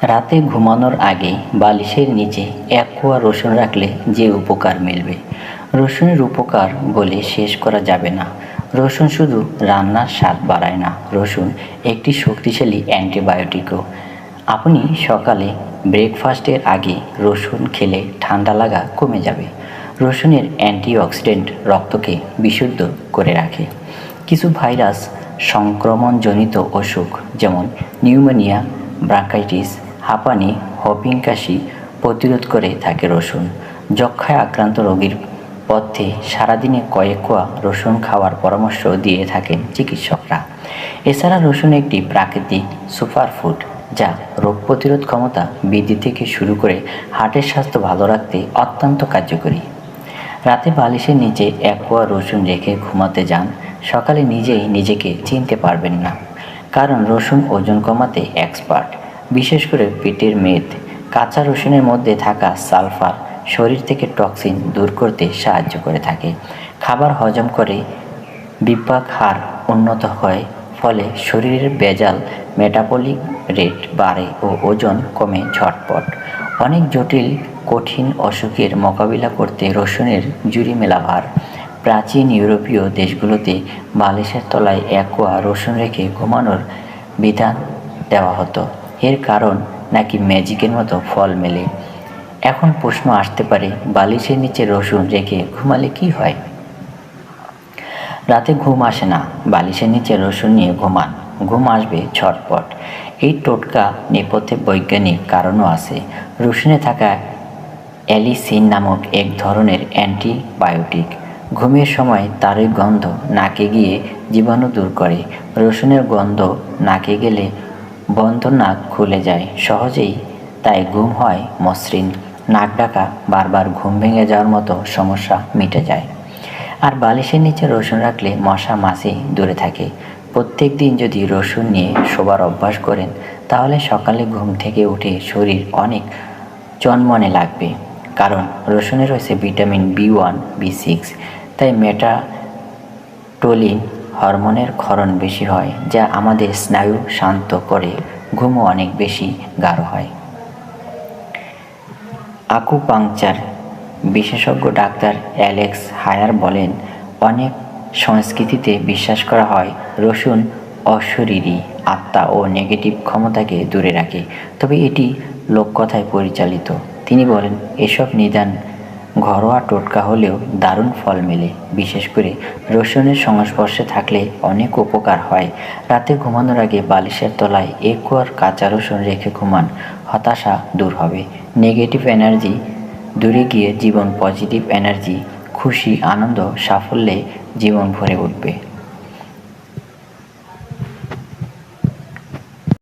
রাতে ঘুমানোর আগে বালিশের নিচে এক কোয়া রসুন রাখলে যে উপকার মিলবে, রসুনের উপকার বলে শেষ করা যাবে না। রসুন শুধু রান্নার স্বাদ বাড়ায় না, রসুন একটি শক্তিশালী অ্যান্টিবায়োটিকও। আপনি সকালে ব্রেকফাস্টের আগে রসুন খেলে ঠান্ডা লাগা কমে যাবে। রসুনের অ্যান্টিঅক্সিডেন্ট রক্তকে বিশুদ্ধ করে রাখে। কিছু ভাইরাস সংক্রমণজনিত অসুখ যেমন নিউমোনিয়া, ব্রঙ্কাইটিস, হাঁপানি, হোপিং কাশি প্রতিরোধ করে থাকে রসুন। যক্ষ্মায় আক্রান্ত রোগীর পথ্যে সারাদিনে কয়েক কোয়া রসুন খাওয়ার পরামর্শ দিয়ে থাকেন চিকিৎসকরা। এছাড়া রসুন একটি প্রাকৃতিক সুপারফুড, যা রোগ প্রতিরোধ ক্ষমতা বৃদ্ধি থেকে শুরু করে হার্টের স্বাস্থ্য ভালো রাখতে অত্যন্ত কার্যকরী। রাতে বালিশের নিচে এক কোয়া রসুন রেখে ঘুমাতে যান, সকালে নিজেই নিজেকে চিনতে পারবেন না। কারণ রসুন ওজন কমাতে এক্সপার্ট, বিশেষ করে পেটের মেদ। কাঁচা রসুনের মধ্যে থাকা সালফার শরীর থেকে টক্সিন দূর করতে সাহায্য করে থাকে। খাবার হজম করে বিপাক হার উন্নত হয়, ফলে শরীরের ভেজাল মেটাবলিক রেট বাড়ে ও ওজন কমে ঝটপট। অনেক জটিল কঠিন অসুখের মোকাবিলা করতে রসুনের জুড়ি মেলা ভার। প্রাচীন ইউরোপীয় দেশগুলোতে বালিশের তলায় এক কোয়া রসুন রেখে ঘুমানোর বিধান দেওয়া হতো। এর কারণ নাকি ম্যাজিকের মতো ফল মেলে। এখন প্রশ্ন আসতে পারে, বালিশের নিচে রসুন রেখে ঘুমালে কি হয়? রাতে ঘুম আসে না, বালিশের নিচে রসুন নিয়ে ঘুমান, ঘুম আসবে ঝটপট। এই টোটকা নেপথ্যে বৈজ্ঞানিক কারণও আছে। রসুনে থাকা অ্যালিসিন নামক এক ধরনের অ্যান্টিবায়োটিক ঘুমের সময় তারই গন্ধ নাকে গিয়ে জীবাণু দূর করে। রসুনের গন্ধ নাকে গেলে বন্ধ নাক খুলে যায় সহজেই, তাই ঘুম হয় মসৃণ। নাক ডাকা, বারবার ঘুম ভেঙে যাওয়ার মতো সমস্যা মিটে যায়। আর বালিশের নিচে রসুন রাখলে মশা মাছি দূরে থাকে। প্রত্যেক দিন যদি রসুন নিয়ে শোবার অভ্যাস করেন, তাহলে সকালে ঘুম থেকে উঠে শরীর অনেক চনমনে লাগবে। কারণ রসুনে রয়েছে ভিটামিন B1, B6, তাই মেটাটোলিন হরমোনের ক্ষরণ বেশি হয়, যা আমাদের স্নায়ু শান্ত করে, ঘুমও অনেক বেশি গাঢ় হয়। আকুপাংচার বিশেষজ্ঞ ডাক্তার অ্যালেক্স হায়ার বলেন, অনেক সংস্কৃতিতে বিশ্বাস করা হয় রসুন অশরীরী আত্মা ও নেগেটিভ ক্ষমতাকে দূরে রাখে, তবে এটি লোককথায় পরিচালিত। তিনি বলেন, এসব নিদান ঘরোয়া টোটকা হলেও দারুণ ফল মেলে। বিশেষ করে রসুনের সংস্পর্শে থাকলে অনেক উপকার হয়। রাতে ঘুমানোর আগে বালিশের তলায় এক কোয়া কাঁচা রসুন রেখে ঘুমান, হতাশা দূর হবে, নেগেটিভ এনার্জি দূরে গিয়ে জীবন পজিটিভ এনার্জি, খুশি, আনন্দ, সাফল্যে জীবন ভরে উঠবে।